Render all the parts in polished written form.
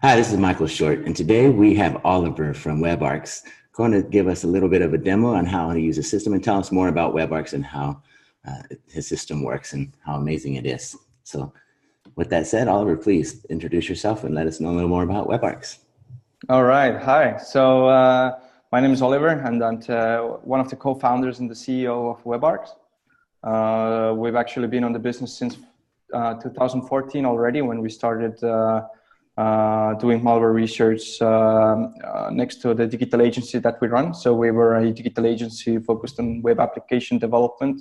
Hi, this is Michael Short, and today we have Oliver from WebARX going to give us a little bit of a demo on how to use the system and tell us more about WebARX and how his system works and how amazing it is. So with that said, Oliver, please introduce yourself and let us know a little more about WebARX. All right. Hi. So my name is Oliver, and I'm one of the co-founders and the CEO of WebARX. We've actually been on the business since 2014 already, when we started doing malware research next to the digital agency that we run. So we were a digital agency focused on web application development,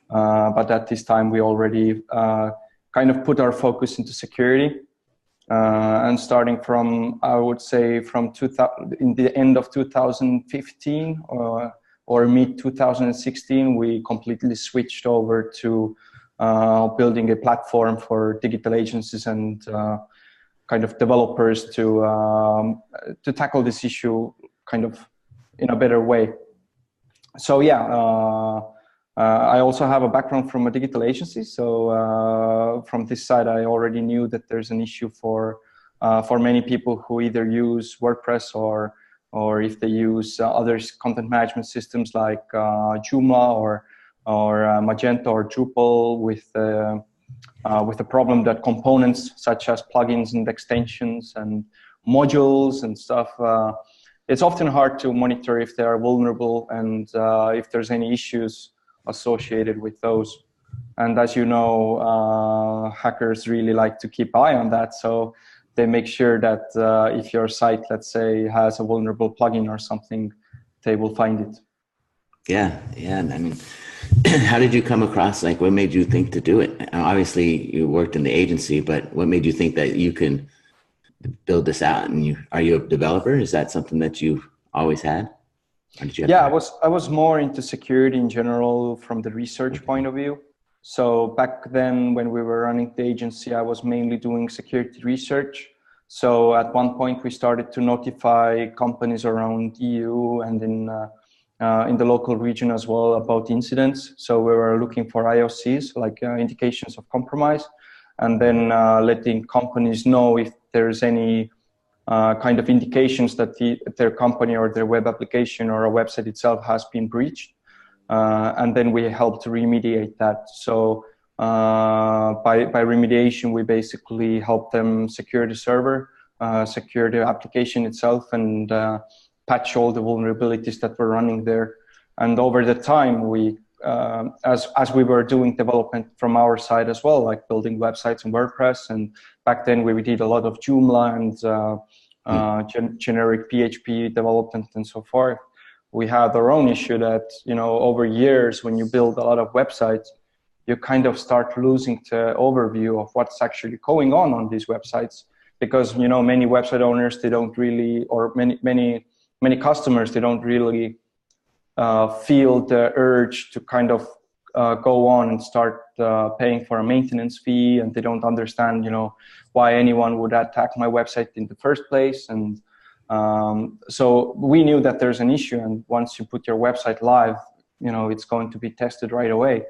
but at this time we already kind of put our focus into security. And starting from, I would say, from in the end of 2015 or mid 2016, we completely switched over to building a platform for digital agencies and kind of developers to tackle this issue kind of in a better way. So yeah, I also have a background from a digital agency. So from this side, I already knew that there's an issue for many people who either use WordPress or if they use other content management systems like Joomla or Magento or Drupal with the problem that components such as plugins and extensions and modules and stuff, it's often hard to monitor if they are vulnerable and if there's any issues associated with those. And as you know, hackers really like to keep eye on that. So they make sure that if your site, let's say, has a vulnerable plugin or something, they will find it. Yeah. I mean, how did you come across, like, what made you think to do it? Obviously, you worked in the agency, but what made you think that you can build this out? And are you a developer? Is that something that you always had? Or did you Yeah, I was more into security in general from the research point of view. So back then when we were running the agency, I was mainly doing security research. So at one point we started to notify companies around EU and in the local region as well about incidents. So we were looking for IOCs, like indications of compromise, and then letting companies know if there's any kind of indications that their company or their web application or a website itself has been breached. And then we help to remediate that. So by remediation, we basically help them secure the server, secure the application itself, and patch all the vulnerabilities that were running there. And over the time, we, as we were doing development from our side as well, like building websites in WordPress, and back then we did a lot of Joomla and generic PHP development and so forth. We had our own issue that, you know, over years, when you build a lot of websites, you kind of start losing the overview of what's actually going on these websites, because, you know, many website owners, they don't really, or many customers, they don't really feel the urge to kind of go on and start paying for a maintenance fee, and they don't understand, you know, why anyone would attack my website in the first place. And so we knew that there's an issue, and once you put your website live, you know, it's going to be tested right away.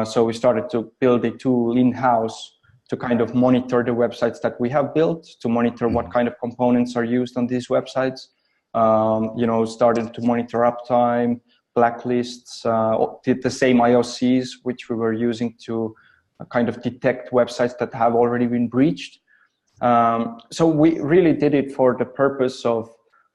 So we started to build a tool in-house to kind of monitor the websites that we have built, to monitor what kind of components are used on these websites. You know, started to monitor uptime, blacklists, the same IOCs which we were using to kind of detect websites that have already been breached. So we really did it for the purpose of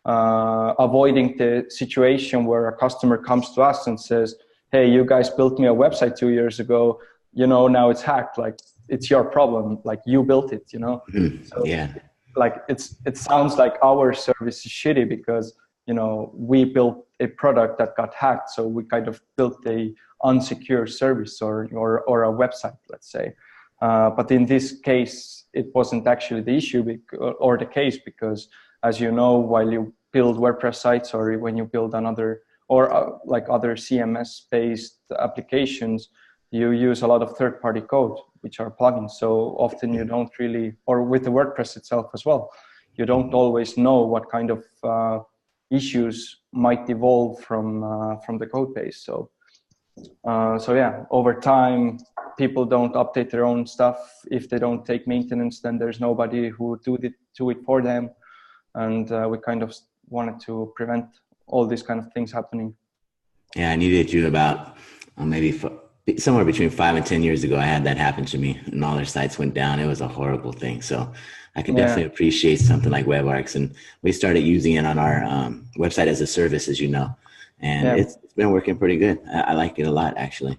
avoiding the situation where a customer comes to us and says, hey, you guys built me a website 2 years ago, you know, now it's hacked, like it's your problem, like you built it, you know. So, yeah, like it sounds like our service is shitty because, you know, we built a product that got hacked, so we kind of built a unsecure service or a website, let's say. But in this case, it wasn't actually the issue or the case, because, as you know, while you build WordPress sites or when you build another or like other CMS-based applications, you use a lot of third-party code, which are plugins. So often you don't really, or with the WordPress itself as well, you don't always know what kind of issues might evolve from the code base. So So yeah, over time, people don't update their own stuff. If they don't take maintenance, then there's nobody who do it for them. And we kind of wanted to prevent all these kind of things happening. Yeah, I needed you about maybe somewhere between 5 and 10 years ago. I had that happen to me, and all our sites went down. It was a horrible thing. So I can Yeah, definitely appreciate something like WebARX, and we started using it on our website as a service, as you know, and yeah, it's been working pretty good. I like it a lot, actually.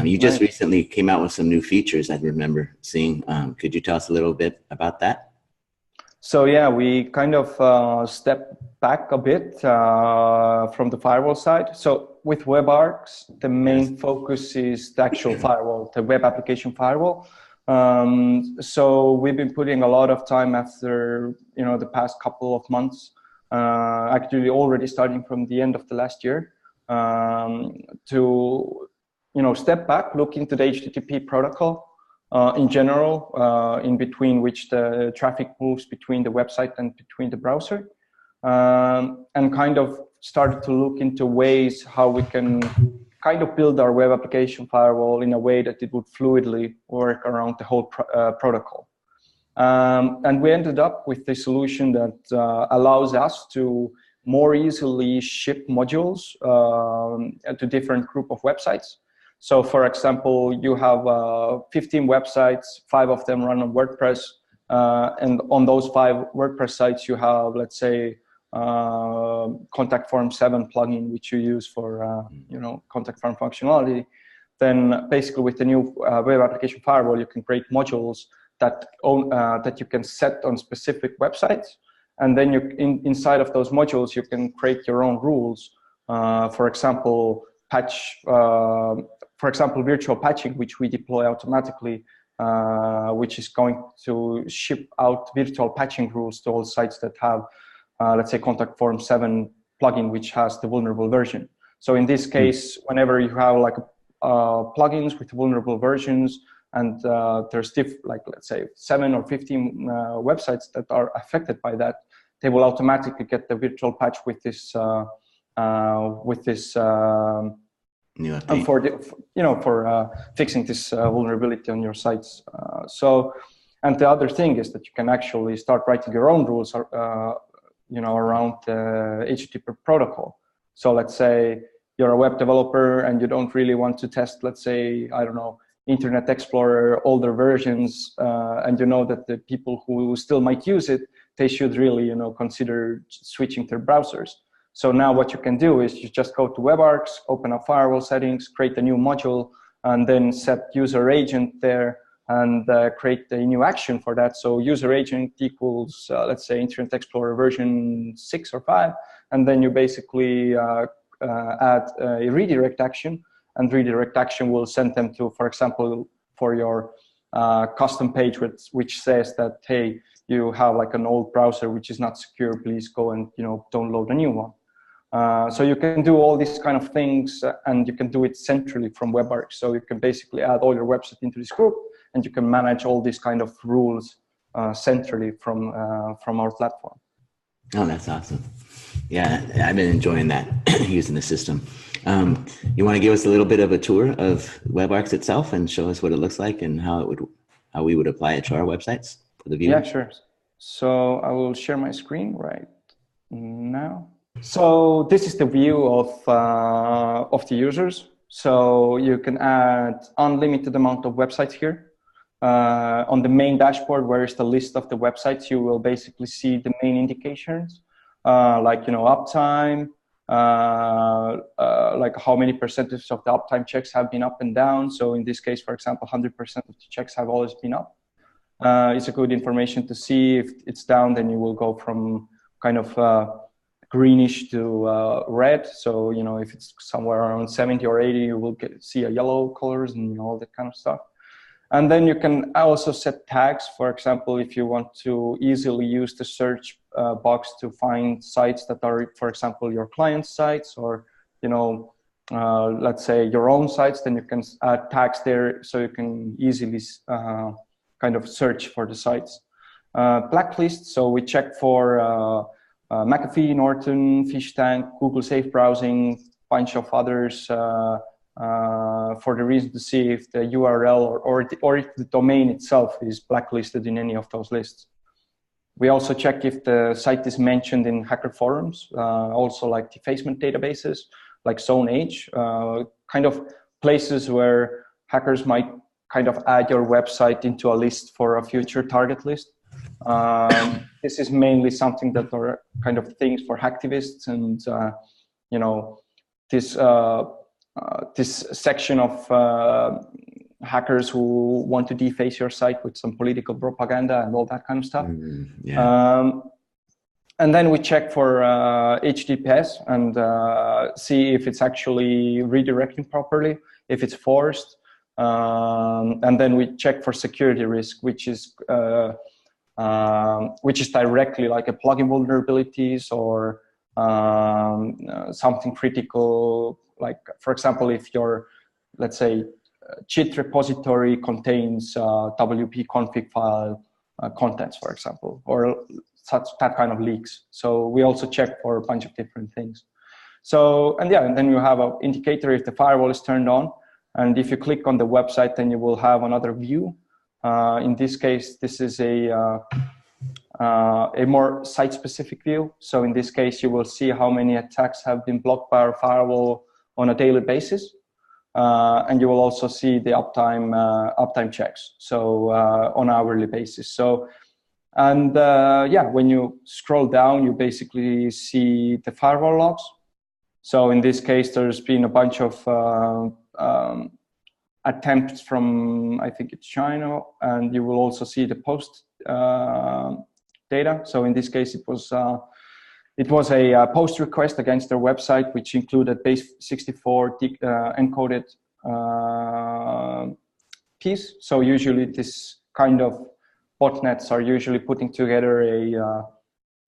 You just nice. recently came out with some new features I remember seeing. Could you tell us a little bit about that? So yeah, we kind of stepped back a bit from the firewall side. So with WebARX, the Yes. main focus is the actual firewall, the web application firewall. So we've been putting a lot of time after the past couple of months, actually already starting from the end of the last year, to step back, look into the HTTP protocol in general, in between which the traffic moves between the website and between the browser, and kind of started to look into ways how we can kind of build our web application firewall in a way that it would fluidly work around the whole protocol. And we ended up with a solution that allows us to more easily ship modules to different group of websites. So for example, you have 15 websites, 5 of them run on WordPress. And on those 5 WordPress sites, you have, let's say, contact form 7 plugin, which you use for, contact form functionality. Then basically with the new web application firewall, you can create modules that you can set on specific websites. And then inside of those modules, you can create your own rules. For example, virtual patching, which we deploy automatically, which is going to ship out virtual patching rules to all sites that have, let's say, contact form 7 plugin, which has the vulnerable version. So in this case, whenever you have like plugins with vulnerable versions, and there's let's say 7 or 15 websites that are affected by that, they will automatically get the virtual patch with this New update. for fixing this vulnerability on your sites. And the other thing is that you can actually start writing your own rules, around the HTTP protocol. So let's say you're a web developer and you don't really want to test, let's say, I don't know, Internet Explorer, older versions, and you know that the people who still might use it, they should really, consider switching their browsers. So now what you can do is you just go to WebARX, open up firewall settings, create a new module, and then set user agent there and create a new action for that. So user agent equals, let's say, Internet Explorer version 6 or 5, and then you basically add a redirect action, and redirect action will send them to, for example, for your custom page, which says that, hey, you have like an old browser which is not secure, please go and download a new one. So you can do all these kind of things, and you can do it centrally from WebARX. So you can basically add all your website into this group, and you can manage all these kind of rules centrally from our platform. Oh, that's awesome. Yeah, I've been enjoying that, using the system. You want to give us a little bit of a tour of WebARX itself and show us what it looks like and how we would apply it to our websites for the viewer? Yeah, sure. So I will share my screen right now. So this is the view of the users. So you can add unlimited amount of websites here. On the main dashboard, where is the list of the websites, you will basically see the main indications, like uptime, like how many percentage of the uptime checks have been up and down. So in this case, for example, 100% of the checks have always been up. It's a good information to see. If it's down, then you will go from kind of greenish to red. So if it's somewhere around 70 or 80, you will see a yellow colors and all that kind of stuff. And then you can also set tags. For example, if you want to easily use the search box to find sites that are, for example, your client sites, or let's say your own sites, then you can add tags there so you can easily kind of search for the sites. Blacklist, so we check for McAfee, Norton, Fish Tank, Google Safe Browsing, bunch of others, for the reason to see if the URL or if the domain itself is blacklisted in any of those lists. We also check if the site is mentioned in hacker forums, also like defacement databases, like Zone H, kind of places where hackers might kind of add your website into a list for a future target list. This is mainly something that are kind of things for hacktivists, and you know, this section of hackers who want to deface your site with some political propaganda and all that kind of stuff. And then we check for HTTPS and see if it's actually redirecting properly, if it's forced. And then we check for security risk, which is directly like a plugin vulnerabilities or something critical. Like, for example, if your, let's say, cheat repository contains WP config file contents, for example, or that kind of leaks. So we also check for a bunch of different things. So, and then you have an indicator if the firewall is turned on. And if you click on the website, then you will have another view. In this case, this is a more site-specific view. So in this case, you will see how many attacks have been blocked by our firewall on a daily basis. And you will also see the uptime checks, so on hourly basis. So, and yeah, when you scroll down, you basically see the firewall logs. So in this case, there's been a bunch of attempts from, I think it's China, and you will also see the post data. So in this case, it was a post request against their website, which included base 64 encoded piece. So usually this kind of botnets are usually putting together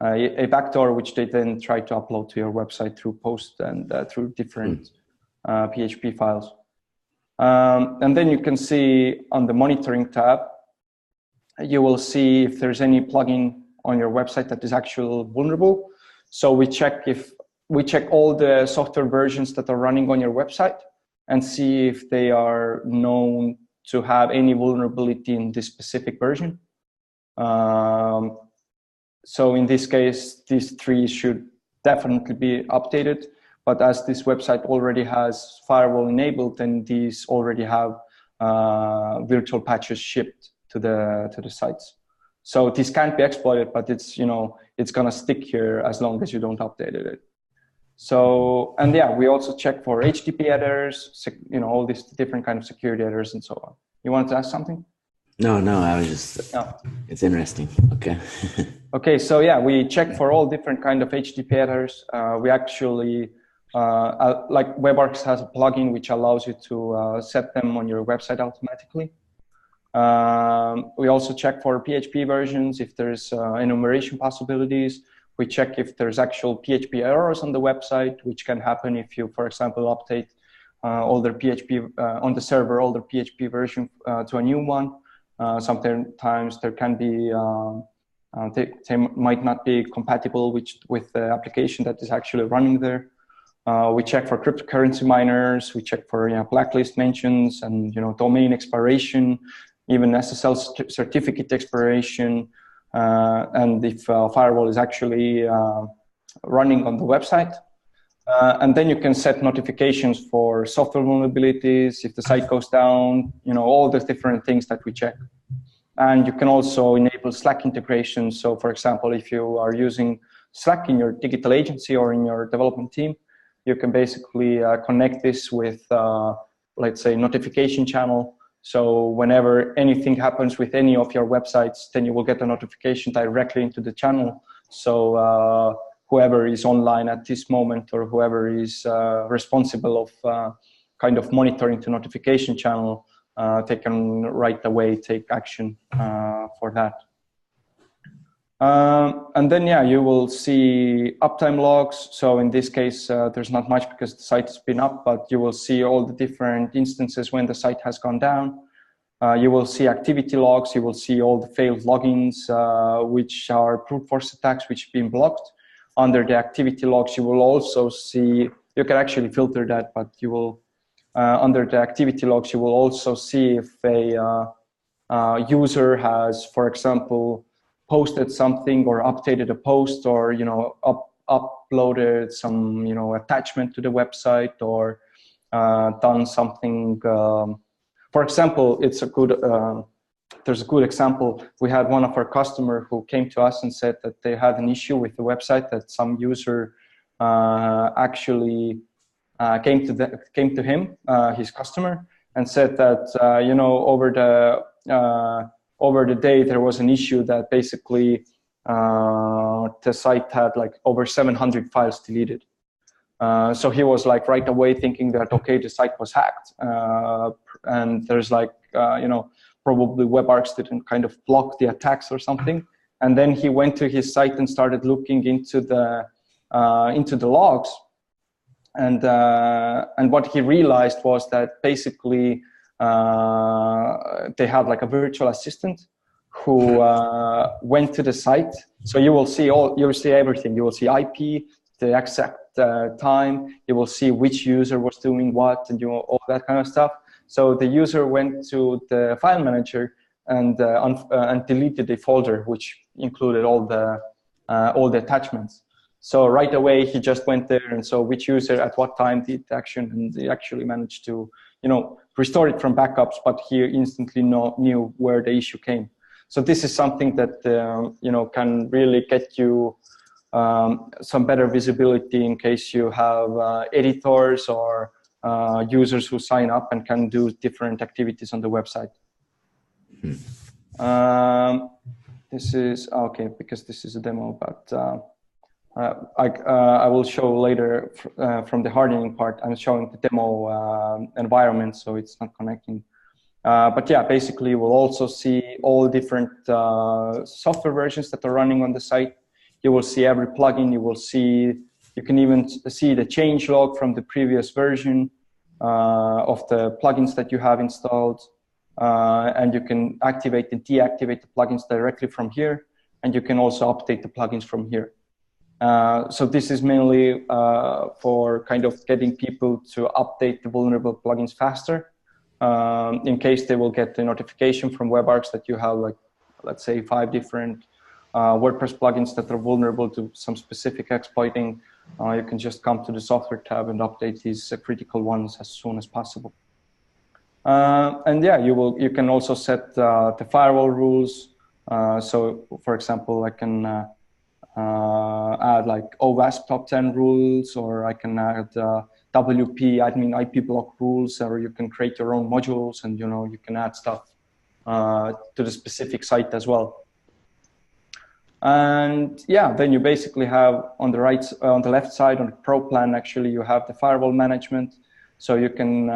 a backdoor, which they then try to upload to your website through post and through different PHP files. And then you can see on the monitoring tab, you will see if there's any plugin on your website that is actually vulnerable. So we check all the software versions that are running on your website and see if they are known to have any vulnerability in this specific version. So in this case, these three should definitely be updated. But as this website already has firewall enabled, then these already have virtual patches shipped to the sites. So this can't be exploited, but it's, you know, it's gonna stick here as long as you don't update it. So, and yeah, we also check for HTTP headers, you know, all these different kind of security headers and so on. You wanted to ask something? No, I was just, it's interesting. Okay. Okay, so yeah, we check for all different kind of HTTP headers. We actually, like WebARX has a plugin which allows you to set them on your website automatically. We also check for PHP versions, if there's enumeration possibilities. We check if there's actual PHP errors on the website, which can happen if you, for example, update older PHP on the server, older PHP version to a new one. Sometimes there can be, they might not be compatible with the application that is actually running there. We check for cryptocurrency miners. We check for blacklist mentions and domain expiration, even SSL certificate expiration, and if firewall is actually running on the website. And then you can set notifications for software vulnerabilities, if the site goes down, all the different things that we check. And you can also enable Slack integration. So for example, if you are using Slack in your digital agency or in your development team, you can basically connect this with, let's say, notification channel. So whenever anything happens with any of your websites, then you will get a notification directly into the channel. So whoever is online at this moment, or whoever is responsible of kind of monitoring the notification channel, they can right away take action for that. And then, yeah, you will see uptime logs. So in this case, there's not much because the site has been up, but you will see all the different instances when the site has gone down. You will see activity logs. You will see all the failed logins, which are brute force attacks, which have been blocked. Under the activity logs, you will also see, you can actually filter that, but you will under the activity logs, you will also see if a user has, for example, posted something or updated a post, or uploaded some attachment to the website, or done something. For example, there's a good example. We had one of our customers who came to us and said that they had an issue with the website, that some user actually came to him, his customer, and said that over the day there was an issue that basically the site had like over 700 files deleted. So he was like right away thinking that, okay, the site was hacked, and there's like probably WebARX didn't kind of block the attacks or something. And then he went to his site and started looking into the logs, and what he realized was that basically they had like a virtual assistant who went to the site. So you will see everything. You will see IP, the exact time. You will see which user was doing what, and all that kind of stuff. So the user went to the file manager and deleted the folder, which included all the attachments. So right away he just went there and saw which user at what time did the action, and he actually managed to restore it from backups, but he instantly knew where the issue came. So this is something that can really get you some better visibility in case you have editors or users who sign up and can do different activities on the website. This is okay because this is a demo, but I will show later from the hardening part. I'm showing the demo environment, so it's not connecting. But yeah, basically we'll also see all different software versions that are running on the site. You will see every plugin. You can even see the change log from the previous version of the plugins that you have installed. And you can activate and deactivate the plugins directly from here. And you can also update the plugins from here. So this is mainly for kind of getting people to update the vulnerable plugins faster. In case they will get the notification from WebARX that you have, like, let's say 5 different WordPress plugins that are vulnerable to some specific exploiting, you can just come to the software tab and update these critical ones as soon as possible. And yeah, you can also set the firewall rules. So for example, I can add like OWASP top 10 rules, or I can add WP admin IP block rules, or you can create your own modules, and you can add stuff to the specific site as well. And yeah, then you basically have on the left side on the Pro plan, actually you have the firewall management. So you can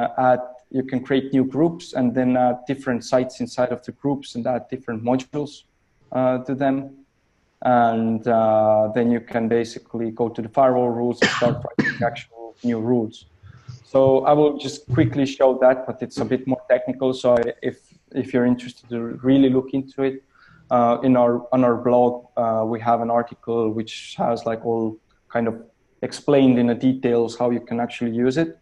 create new groups and then add different sites inside of the groups and add different modules to them. And then you can basically go to the firewall rules and start writing actual new rules. So I will just quickly show that, but it's a bit more technical. So if you're interested to really look into it, on our blog, we have an article which has like all kind of explained in the details how you can actually use it.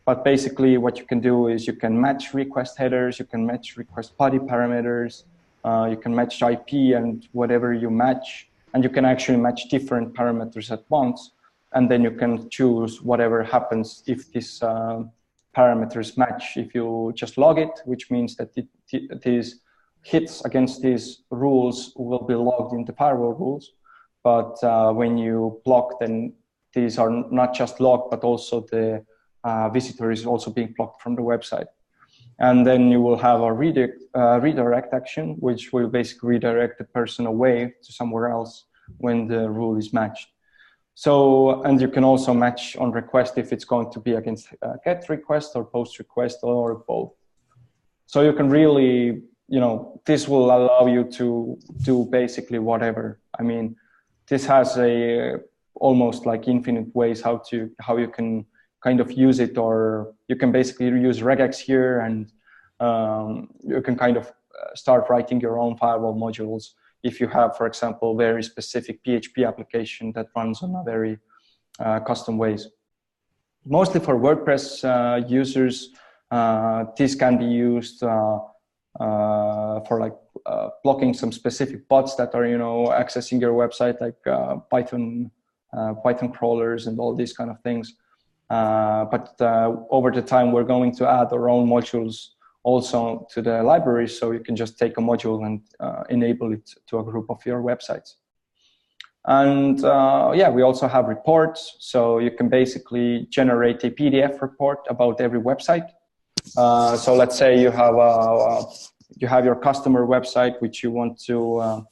But basically what you can do is you can match request headers, you can match request body parameters, you can match IP and whatever you match, and you can actually match different parameters at once. And then you can choose whatever happens if these parameters match. If you just log it, which means that these hits against these rules will be logged in the firewall rules. But when you block, then these are not just logged, but also the visitor is also being blocked from the website. And then you will have a redirect action, which will basically redirect the person away to somewhere else when the rule is matched. So, and you can also match on request if it's going to be against GET request or POST request or both. So you can really, this will allow you to do basically whatever. I mean, this has almost like infinite ways how you can kind of use it, or you can basically use regex here, and you can kind of start writing your own firewall modules if you have, for example, very specific PHP application that runs on a very custom ways. Mostly for WordPress users, This can be used for like blocking some specific bots that are, accessing your website, like Python crawlers and all these kind of things. But over the time, we're going to add our own modules also to the library, so you can just take a module and enable it to a group of your websites. And yeah, we also have reports, so you can basically generate a PDF report about every website. So let's say you have your customer website which you want to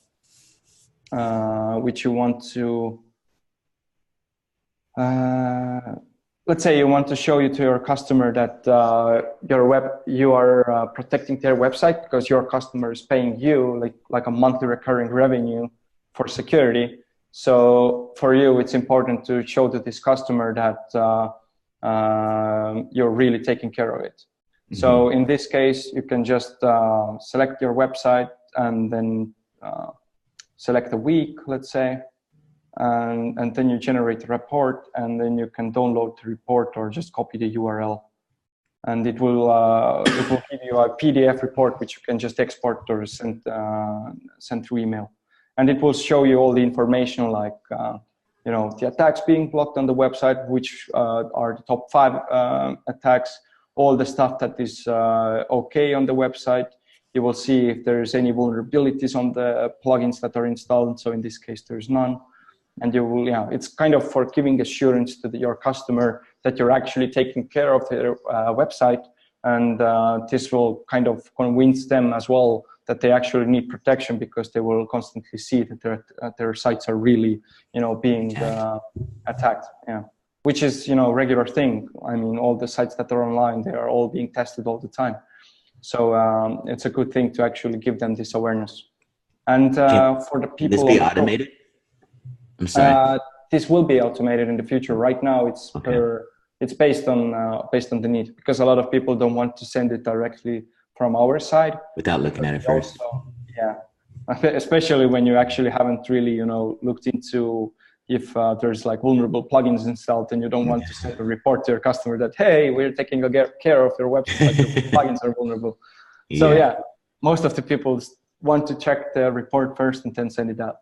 let's say you want to show to your customer that you are protecting their website because your customer is paying you like a monthly recurring revenue for security. So for you, it's important to show to this customer that you're really taking care of it. Mm-hmm. So in this case, you can just select your website and then select a week, let's say, and then you generate a report, and then you can download the report or just copy the URL, and it will give you a PDF report which you can just export or send through email, and it will show you all the information like the attacks being blocked on the website, which are the top 5 attacks, all the stuff that is okay on the website. You will see if there's any vulnerabilities on the plugins that are installed. So in this case, there's none. And you will, it's kind of for giving assurance to your customer that you're actually taking care of their website. And this will kind of convince them as well that they actually need protection, because they will constantly see that their sites are really, being attacked. Yeah. Which is, regular thing. I mean, all the sites that are online, they are all being tested all the time. So it's a good thing to actually give them this awareness. And for the people, this be automated? I'm sorry. This will be automated in the future. Right now, it's it's based on the need, because a lot of people don't want to send it directly from our side without looking at it first. Yeah, especially when you actually haven't really, looked into if there's like vulnerable plugins installed, and you don't want to send a report to your customer that, hey, we're taking care of your website, but your plugins are vulnerable. Yeah. So yeah, most of the people want to check the report first and then send it out.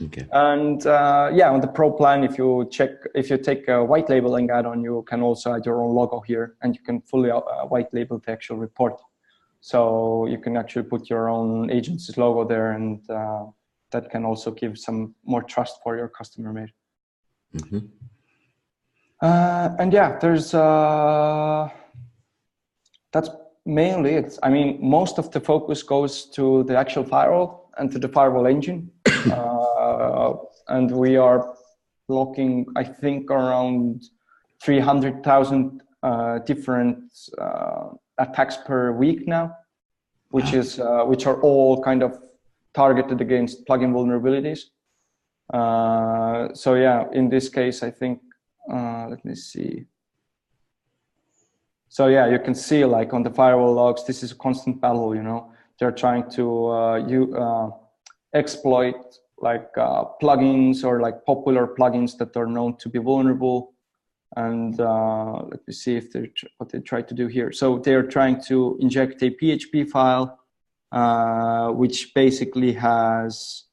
Okay. And on the Pro plan, if you take a white labeling add-on, you can also add your own logo here, and you can fully white label the actual report. So you can actually put your own agency's logo there, and that can also give some more trust for your customer made. Mm-hmm. And yeah, there's that's mainly it. I mean, most of the focus goes to the actual firewall and to the firewall engine. And we are blocking, I think, around 300,000 different attacks per week now, which are all kind of targeted against plugin vulnerabilities. So yeah, in this case, I think, let me see. So yeah, you can see like on the firewall logs, this is a constant battle, They're trying to exploit like plugins or like popular plugins that are known to be vulnerable. And let me see if what they try to do here. So they're trying to inject a PHP file, which basically has,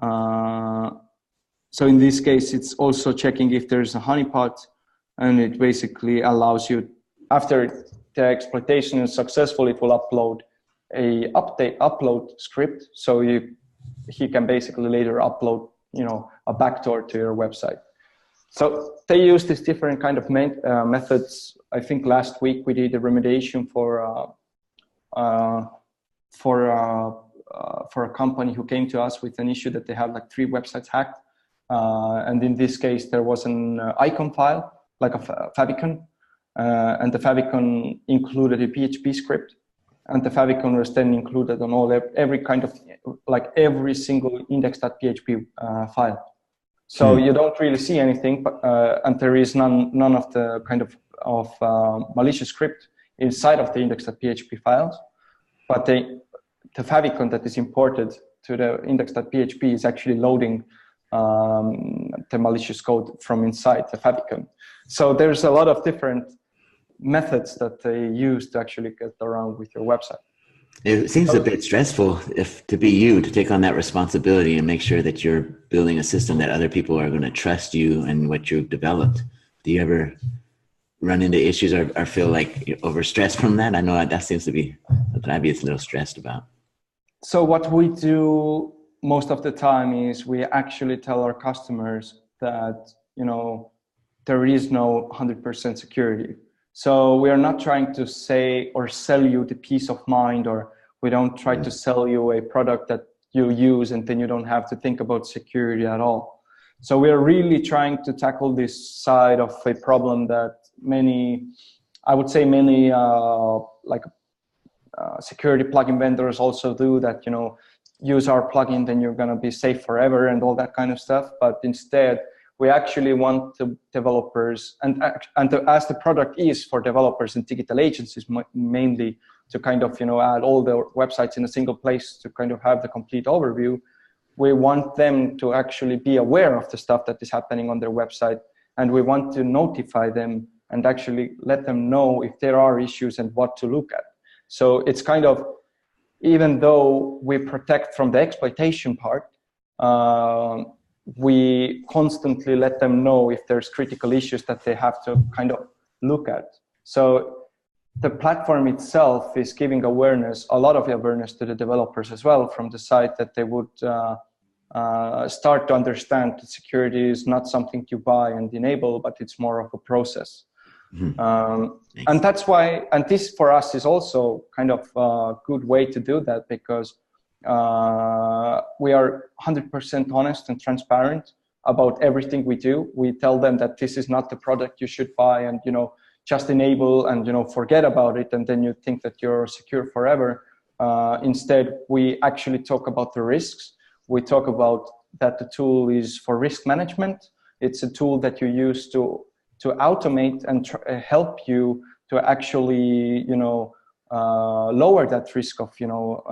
so in this case, it's also checking if there's a honeypot, and it basically allows you, after the exploitation is successful, it will upload a upload script. So he can basically later upload, a backdoor to your website. So they use these different kind of methods. I think last week we did a remediation for a company who came to us with an issue that they had like 3 websites hacked. And in this case, there was an icon file, like a favicon, and the favicon included a PHP script. And the favicon was then included on every kind of, like every single index.php file. So you don't really see anything, but, and there is none of the kind of malicious script inside of the index.php files. But the favicon that is imported to the index.php is actually loading the malicious code from inside the favicon. So there's a lot of different methods that they use to actually get around with your website. It seems a bit stressful to be you, to take on that responsibility and make sure that you're building a system that other people are going to trust you and what you've developed. Do you ever run into issues or feel like you're overstressed from that? I know that seems to be something I'd be a little stressed about. So what we do most of the time is we actually tell our customers that, you know, there is no 100% security. So we are not trying to say or sell you the peace of mind, or we don't try to sell you a product that you use and then you don't have to think about security at all. So we are really trying to tackle this side of a problem that many, I would say many security plugin vendors also do, that, you know, use our plugin, then you're going to be safe forever and all that kind of stuff. But instead, we actually want the developers, and as the product is for developers and digital agencies mainly, to kind of, you know, add all their websites in a single place to kind of have the complete overview. We want them to actually be aware of the stuff that is happening on their website, and we want to notify them and actually let them know if there are issues and what to look at. So it's kind of, even though we protect from the exploitation part, we constantly let them know if there's critical issues that they have to kind of look at. So the platform itself is giving awareness, a lot of awareness to the developers as well, from the side that they would start to understand that security is not something you buy and enable, but it's more of a process. And that's why, and this for us is also kind of a good way to do that, because we are 100% honest and transparent about everything we do. We tell them that this is not the product you should buy, and, you know, just enable and, you know, forget about it, and then you think that you're secure forever. Instead, we actually talk about the risks. We talk about that the tool is for risk management. It's a tool that you use to automate and help you to actually, you know, lower that risk of, you know,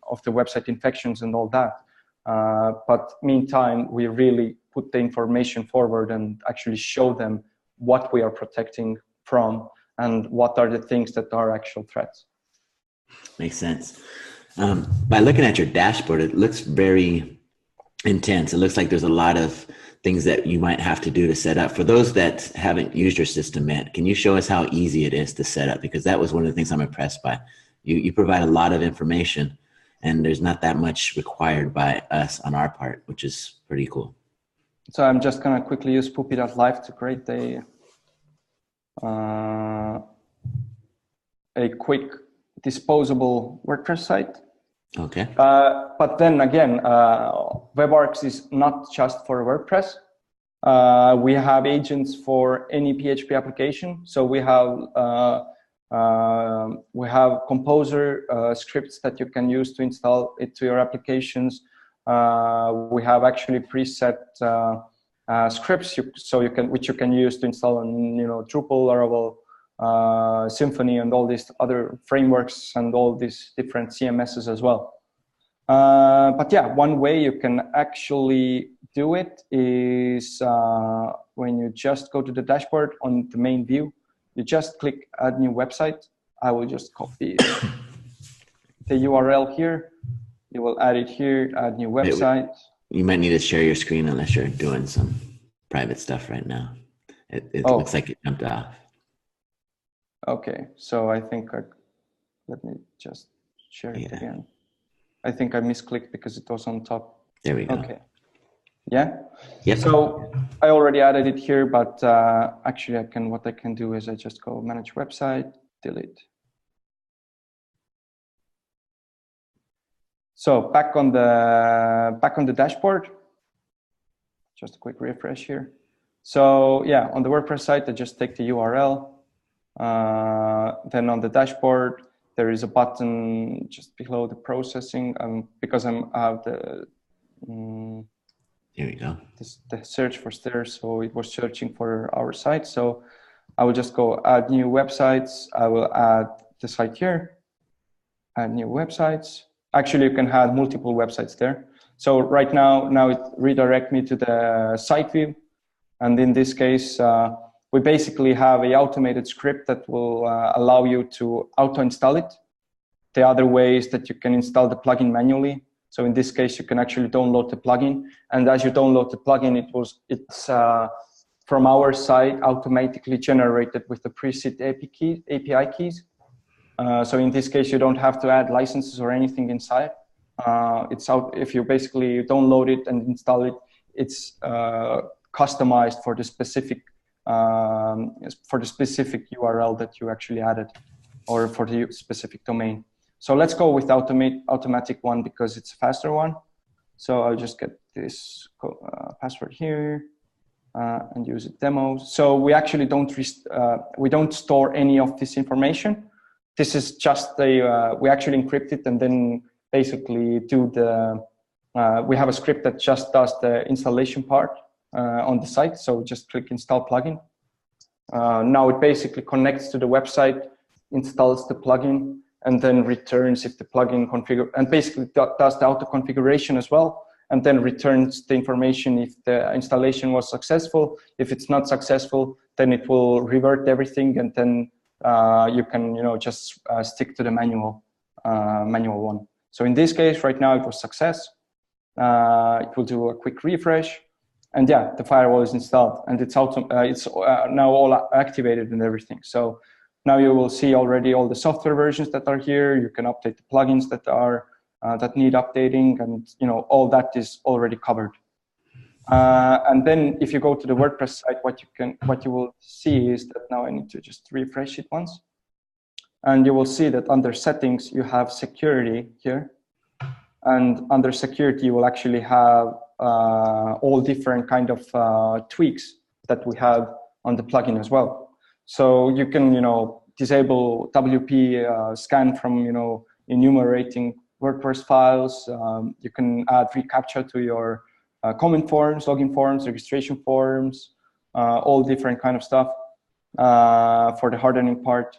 of the website infections and all that. But meantime, we really put the information forward and actually show them what we are protecting from and what are the things that are actual threats. Makes sense. By looking at your dashboard, it looks very intense. It looks like there's a lot of things that you might have to do to set up. For those that haven't used your system yet, can you show us how easy it is to set up? Because that was one of the things I'm impressed by. You provide a lot of information, and there's not that much required by us on our part, which is pretty cool. So I'm just going to quickly use poopy.live to create a quick disposable WordPress site. Okay. But then again, WebARX is not just for WordPress. We have agents for any PHP application. So we have Composer scripts that you can use to install it to your applications. We have actually preset scripts which you can use to install on, you know, Drupal, Laravel, Symfony, and all these other frameworks and all these different CMSs as well. But yeah, one way you can actually do it is when you just go to the dashboard on the main view, you just click add new website. I will just copy the URL here. You will add it here, add new website. You might need to share your screen unless you're doing some private stuff right now. It looks like it jumped off. Okay, so I think let me just share it again. I think I misclicked because it was on top. There we go. Okay. Yeah. Yep. So I already added it here, but actually what I can do is I just go manage website, delete. So back on the dashboard, just a quick refresh here. So yeah, on the WordPress site, I just take the URL. Then on the dashboard, there is a button just below the processing, because I have the here we go. The search for stairs, so it was searching for our site. So I will just go add new websites. I will add the site here, add new websites. Actually, you can add multiple websites there. So right now it redirect me to the site view. And in this case, we basically have a automated script that will allow you to auto-install it. The other way is that you can install the plugin manually. So in this case, you can actually download the plugin. And as you download the plugin, it's from our side automatically generated with the preset API keys. So in this case, you don't have to add licenses or anything inside. It's out if you basically download it and install it. It's customized for the specific URL that you actually added, or for the specific domain. So let's go with automatic one because it's a faster one. So I'll just get this password here and use a demo. So we actually don't store any of this information. This is just we actually encrypt it and then basically do we have a script that just does the installation part on the site. So just click install plugin. Now it basically connects to the website, installs the plugin, and then returns if the plugin and basically does the auto configuration as well, and then returns the information if the installation was successful. If it's not successful, then it will revert everything, and then you can just stick to the manual one. So in this case, right now it was success. It will do a quick refresh, and yeah, the firewall is installed, and it's now all activated and everything. So now you will see already all the software versions that are here. You can update the plugins that need updating, and all that is already covered. And then if you go to the WordPress site, what you will see is that now I need to just refresh it once, and you will see that under settings you have security here, and under security you will actually have all different kind of tweaks that we have on the plugin as well. So you can, disable WP scan from, enumerating WordPress files. You can add reCAPTCHA to your comment forms, login forms, registration forms, all different kind of stuff for the hardening part.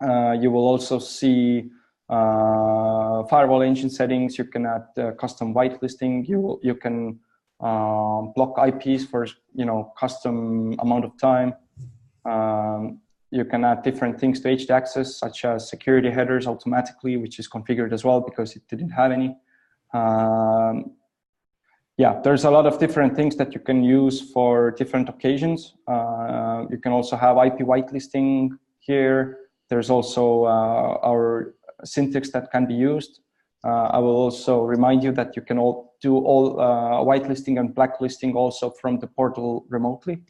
You will also see firewall engine settings. You can add custom whitelisting. You can block IPs for custom amount of time. You can add different things to htaccess, such as security headers automatically, which is configured as well because it didn't have any. Yeah, there's a lot of different things that you can use for different occasions. You can also have IP whitelisting here. There's also our syntax that can be used. I will also remind you that you can do all whitelisting and blacklisting also from the portal remotely.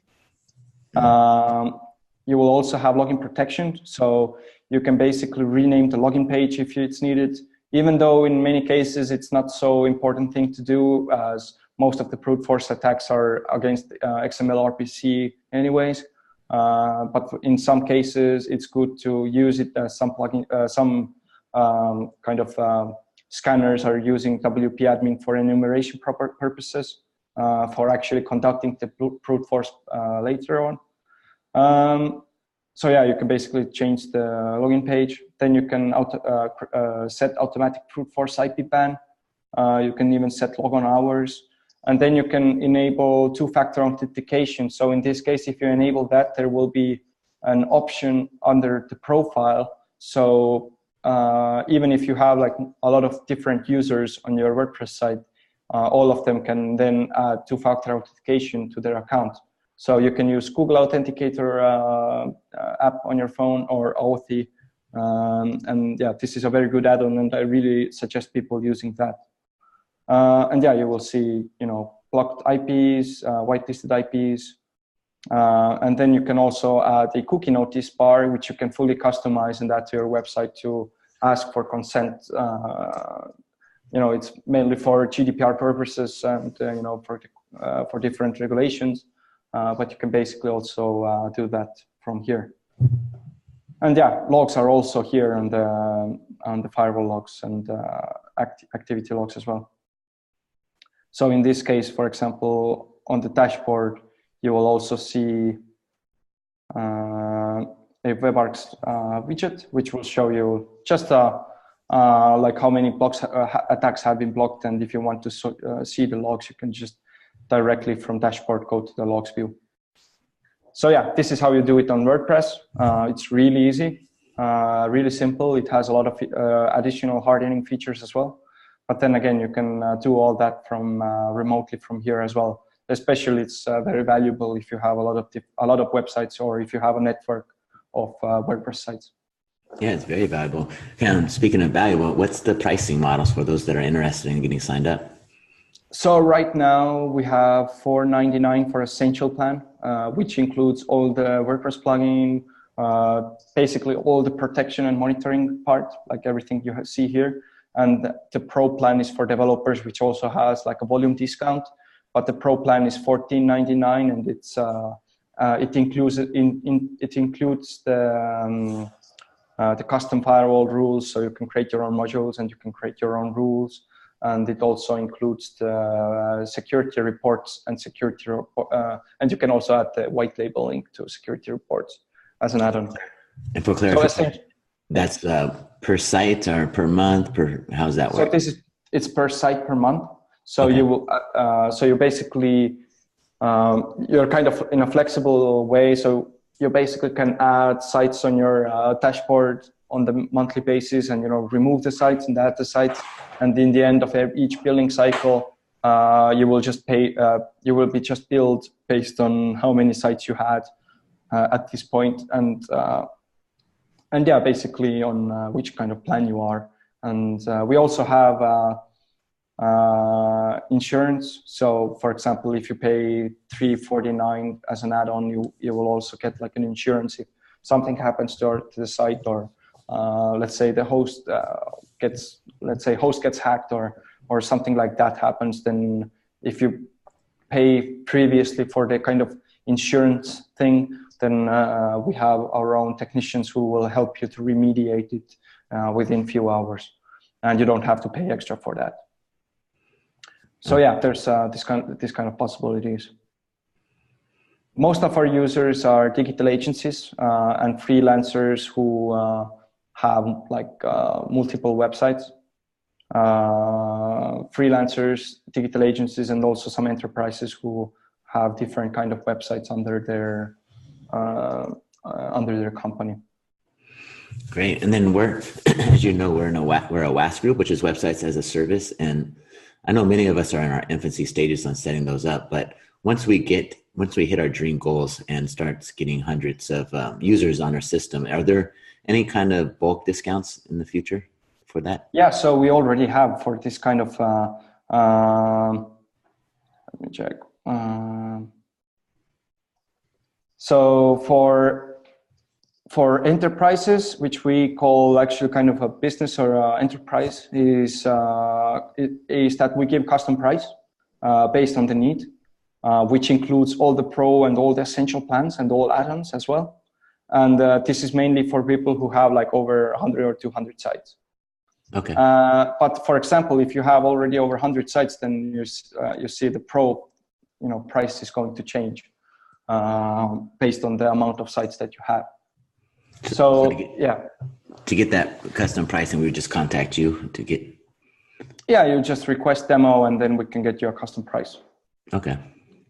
You will also have login protection, so you can basically rename the login page if it's needed, even though in many cases it's not so important thing to do, as most of the brute force attacks are against XML RPC anyways. But in some cases, it's good to use it as some plugin, some kind of scanners are using WP admin for enumeration purposes, for actually conducting the brute force later on. So yeah, you can basically change the login page. Then you can set automatic brute force IP ban. You can even set logon hours. And then you can enable two-factor authentication. So in this case, if you enable that, there will be an option under the profile. So even if you have like a lot of different users on your WordPress site, all of them can then add two-factor authentication to their account. So you can use Google Authenticator app on your phone or Authy. And yeah, this is a very good add-on, and I really suggest people using that. And yeah, you will see, blocked IPs, whitelisted IPs. And then you can also add a cookie notice bar, which you can fully customize and add to your website to ask for consent. It's mainly for GDPR purposes and, for different regulations. But you can basically also do that from here. And yeah, logs are also here on the firewall logs and activity logs as well. So in this case, for example, on the dashboard, you will also see a WebARX widget, which will show you just like how many attacks have been blocked. And if you want to see the logs, you can just directly from dashboard go to the logs view. So yeah, this is how you do it on WordPress. It's really easy, really simple. It has a lot of additional hardening features as well. But then again, you can do all that from remotely from here as well. Especially, it's very valuable if you have a lot of websites, or if you have a network of WordPress sites. Yeah, it's very valuable. Speaking of valuable, what's the pricing models for those that are interested in getting signed up? So right now we have $4.99 for Essential plan, which includes all the WordPress plugin, basically all the protection and monitoring part, like everything you see here. And the Pro plan is for developers, which also has like a volume discount. But the Pro plan is $14.99, and it's it includes the custom firewall rules, so you can create your own modules and you can create your own rules. And it also includes the security reports and and you can also add the white labeling to security reports as an add-on. And for clarification, that's per site or per month? How's that work? So it's per site per month. So okay. You will. So you basically you're kind of in a flexible way. So you basically can add sites on your dashboard on the monthly basis, and remove the sites and add the sites. And in the end of each billing cycle, you will just pay. You will be just billed based on how many sites you had at this point, and yeah, basically on which kind of plan you are. And we also have insurance. So, for example, if you pay $3.49 as an add-on, you will also get like an insurance if something happens to the site, or let's say the host gets hacked or something like that happens. Then if you pay previously for the kind of insurance thing, then we have our own technicians who will help you to remediate it within few hours, and you don't have to pay extra for that. So yeah, there's this kind of possibilities. Most of our users are digital agencies and freelancers who have like multiple websites. Freelancers, digital agencies, and also some enterprises who have different kind of websites under their company. Great. And then we're, as you know, we're a WAS group, which is Websites as a Service, and I know many of us are in our infancy stages on setting those up, but once we hit our dream goals and start getting hundreds of users on our system, are there any kind of bulk discounts in the future for that? Yeah, so we already have for this kind of, let me check. So for enterprises, which we call actually kind of a business or enterprise, is that we give custom price based on the need, which includes all the Pro and all the Essential plans and all add-ons as well. And this is mainly for people who have like over 100 or 200 sites. Okay. But for example, if you have already over 100 sites, then you see the Pro, price is going to change based on the amount of sites that you have. So to get that custom pricing, we would just contact you to get. Yeah, you just request demo, and then we can get you a custom price. Okay.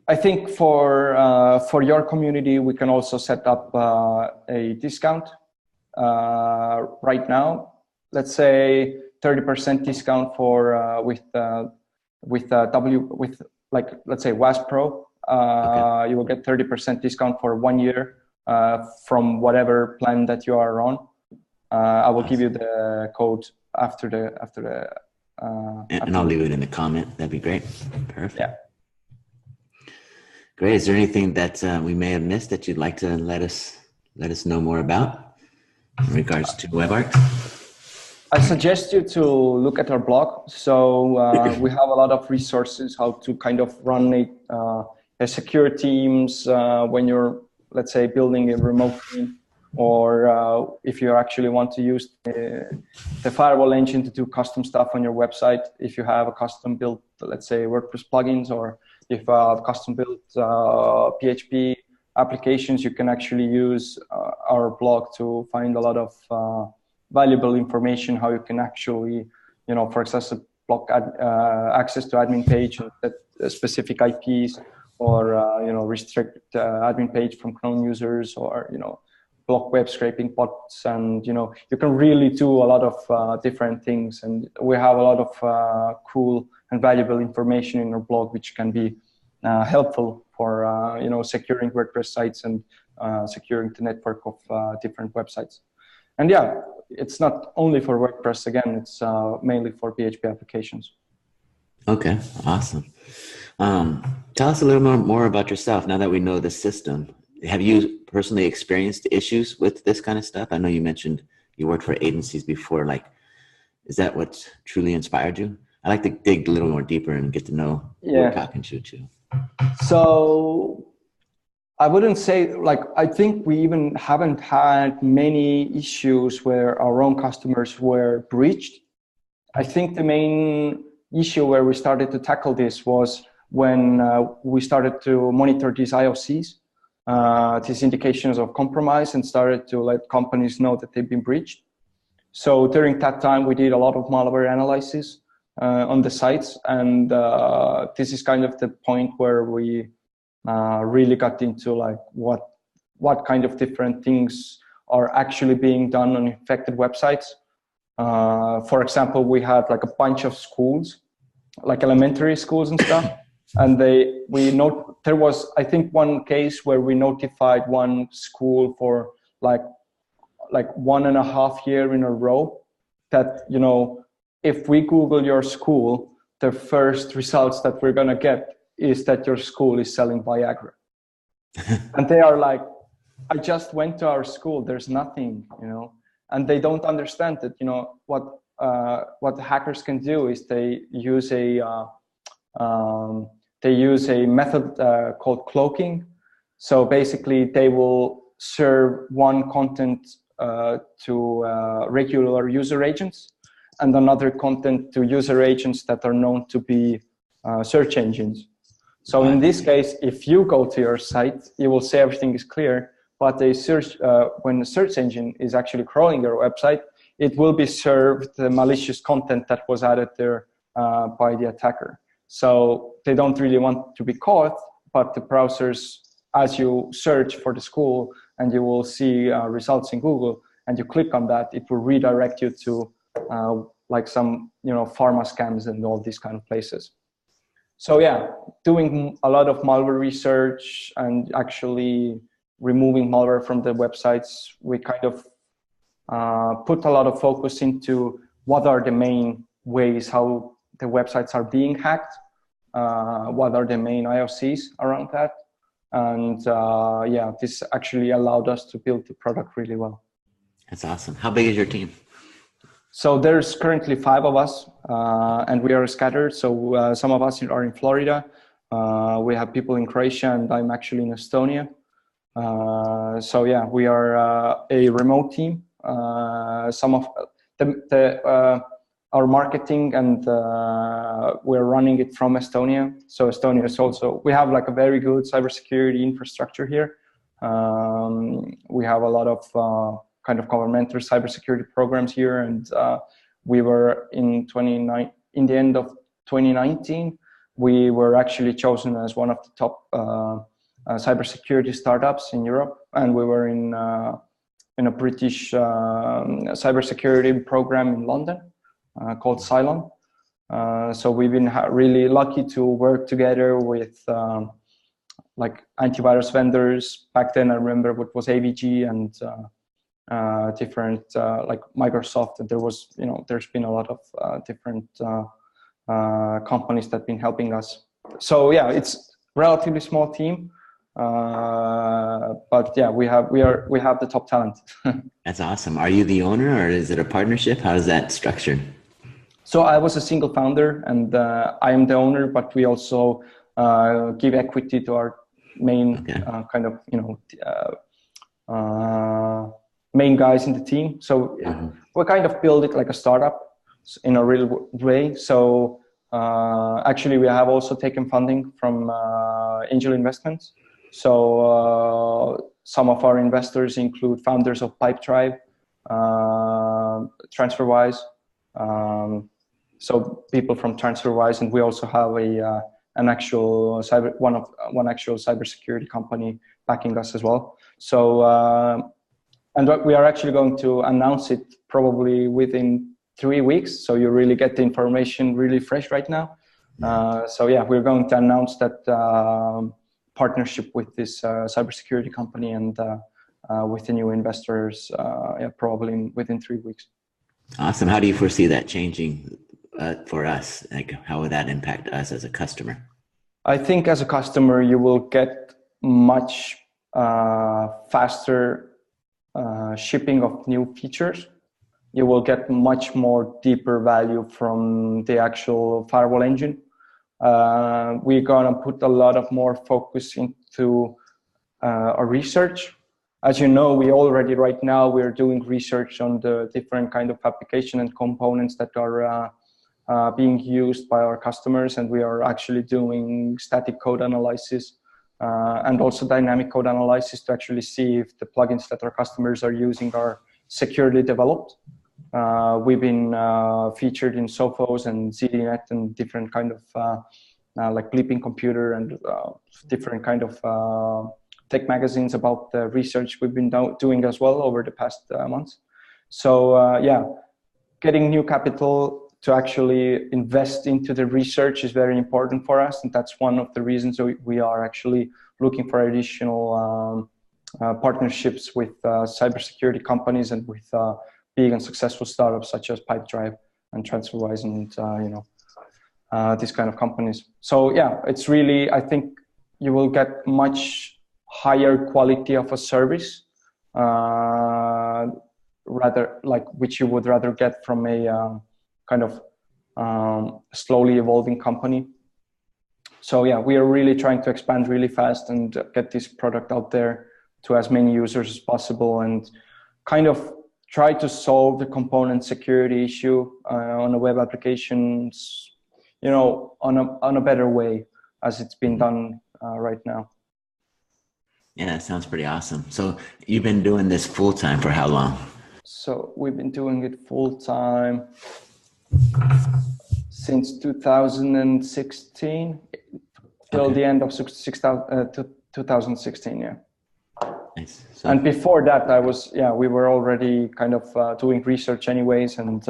I think for your community, we can also set up a discount right now. Let's say 30% discount for let's say waas-pro. Okay. You will get 30% discount for 1 year. From whatever plan that you are on. I will give you the code after the. And I'll leave it in the comment. That'd be great. Perfect. Yeah. Great. Is there anything that we may have missed that you'd like to let us know more about in regards to WebARX? I suggest you to look at our blog. So we have a lot of resources how to kind of run a secure teams when you're, let's say, building a remote team, or if you actually want to use the firewall engine to do custom stuff on your website. If you have a custom built, let's say, WordPress plugins, or if you have custom built PHP applications, you can actually use our blog to find a lot of valuable information, how you can actually, for example, block access to admin page and set specific IPs, or restrict admin page from known users, or block web scraping bots, and you can really do a lot of different things. And we have a lot of cool and valuable information in our blog, which can be helpful for securing WordPress sites and securing the network of different websites. And yeah, it's not only for WordPress. Again, it's mainly for PHP applications. Okay, awesome. Tell us a little more about yourself now that we know the system. Have you personally experienced issues with this kind of stuff? I know you mentioned you worked for agencies before. Like, is that what truly inspired you? I like to dig a little more deeper and get to know who we're talking to. So I wouldn't say, like, I think we even haven't had many issues where our own customers were breached. I think the main issue where we started to tackle this was when we started to monitor these IOCs, these indications of compromise, and started to let companies know that they've been breached. So during that time, we did a lot of malware analysis on the sites, and this is kind of the point where we really got into like what kind of different things are actually being done on infected websites. For example, we had like a bunch of schools, like elementary schools and stuff, and there was, I think, one case where we notified one school for like 1.5 years in a row that if we Google your school, the first results that we're gonna get is that your school is selling Viagra. And they are like, I just went to our school, there's nothing, and they don't understand that, what the hackers can do is they use a method called cloaking. So basically they will serve one content to regular user agents and another content to user agents that are known to be search engines. So in this case, if you go to your site, you will say everything is clear, but they search, when the search engine is actually crawling your website, it will be served the malicious content that was added there by the attacker. So they don't really want to be caught, but the browsers, as you search for the school and you will see results in Google and you click on that, it will redirect you to like some pharma scams and all these kind of places. So yeah, doing a lot of malware research and actually removing malware from the websites, we kind of put a lot of focus into what are the main ways how the websites are being hacked, what are the main IOCs around that. And yeah, this actually allowed us to build the product really well. That's awesome. How big is your team? So there's currently 5 of us, and we are scattered. So some of us are in Florida. We have people in Croatia, and I'm actually in Estonia. So yeah, we are a remote team. Some of our marketing and we're running it from Estonia. So Estonia is also, we have like a very good cybersecurity infrastructure here. We have a lot of kind of governmental cybersecurity programs here, and we were in the end of 2019, we were actually chosen as one of the top cybersecurity startups in Europe, and we were in a British cybersecurity program in London called Sild. So we've been really lucky to work together with like antivirus vendors. Back then, I remember what was AVG and different like Microsoft. And there was, there's been a lot of different companies that have been helping us. So yeah, it's relatively small team. But yeah, we have the top talent. That's awesome. Are you the owner, or is it a partnership? How is that structured? So I was a single founder, and I am the owner, but we also give equity to our main kind of main guys in the team. So we kind of build it like a startup in a real way. So actually, we have also taken funding from angel investments. So some of our investors include founders of Pipedrive, TransferWise, so people from TransferWise, and we also have an actual one actual cybersecurity company backing us as well. So and we are actually going to announce it probably within 3 weeks. So you really get the information really fresh right now. So yeah, we're going to announce that partnership with this cybersecurity company and with the new investors, probably within 3 weeks. Awesome. How do you foresee that changing for us? Like, how would that impact us as a customer? I think as a customer, you will get much faster shipping of new features. You will get much more deeper value from the actual firewall engine. We're gonna put a lot of more focus into our research. As you know, we already right now we're doing research on the different kind of application and components that are being used by our customers, and we are actually doing static code analysis and also dynamic code analysis to actually see if the plugins that our customers are using are securely developed. We've been featured in Sophos and ZDNet and different kind of like Bleeping Computer and different kind of tech magazines about the research we've been doing as well over the past months. So yeah, getting new capital to actually invest into the research is very important for us, and that's one of the reasons we are actually looking for additional partnerships with cybersecurity companies and with big and successful startups such as Pipedrive and TransferWise and these kind of companies. So yeah, it's really, I think you will get much higher quality of a service, rather like which you would rather get from a kind of slowly evolving company. So yeah, we are really trying to expand really fast and get this product out there to as many users as possible, and kind of try to solve the component security issue on the web applications, on a better way as it's been done right now. Yeah, that sounds pretty awesome. So you've been doing this full time for how long? So we've been doing it full time since 2016 till the end of 2016. Yeah. Nice. So, and before that, we were already kind of doing research anyways, and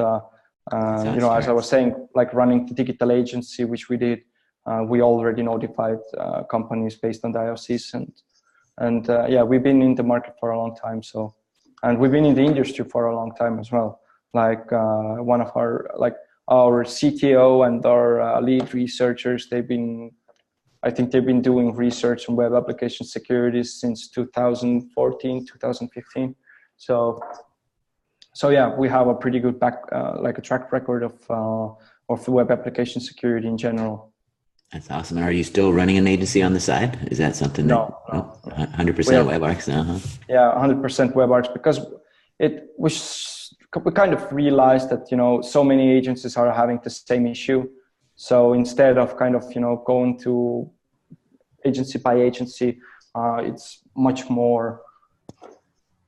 as I was saying, like running the digital agency, which we did, we already notified companies based on the IOCs, and we've been in the market for a long time. So, and we've been in the industry for a long time as well. Like one of our CTO and our lead researchers, I think they've been doing research on web application security since 2014, 2015. So yeah, we have a pretty good a track record of web application security in general. That's awesome. And are you still running an agency on the side? Is that something No. 100% WebARX now, huh? Yeah, 100% WebARX, because we kind of realized that, so many agencies are having the same issue. So instead of kind of, going to agency by agency, it's much more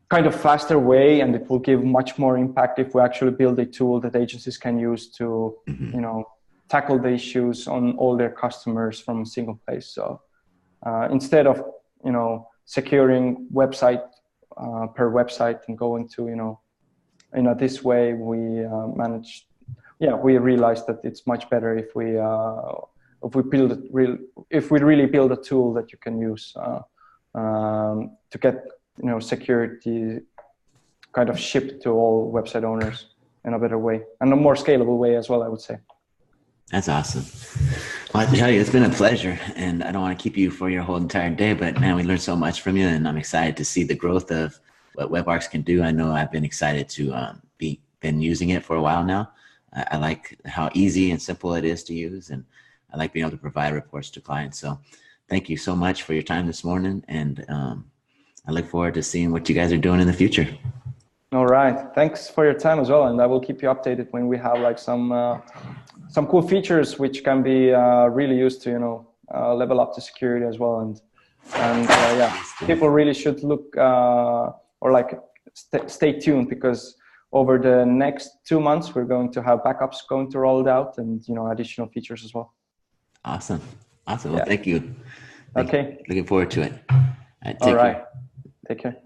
kind of faster way, and it will give much more impact if we actually build a tool that agencies can use to, tackle the issues on all their customers from a single place. So instead of, securing website per website and going to, this way, we we realized that it's much better if we really build a tool that you can use to get security kind of shipped to all website owners in a better way and a more scalable way as well, I would say. That's awesome. Well, I have to tell you, it's been a pleasure, and I don't want to keep you for your whole entire day, but man, we learned so much from you, and I'm excited to see the growth of what WebARX can do. I know I've been excited to been using it for a while now. I like how easy and simple it is to use, and I like being able to provide reports to clients. So thank you so much for your time this morning, and I look forward to seeing what you guys are doing in the future. All right. Thanks for your time as well, and I will keep you updated when we have like some cool features which can be really used to level up the security as well. And people really should look stay tuned, because over the next 2 months we're going to have backups going to roll it out, and additional features as well. Awesome. Awesome. Well, Yeah. thank you. Okay. Looking forward to it. All Take right. care. Take care.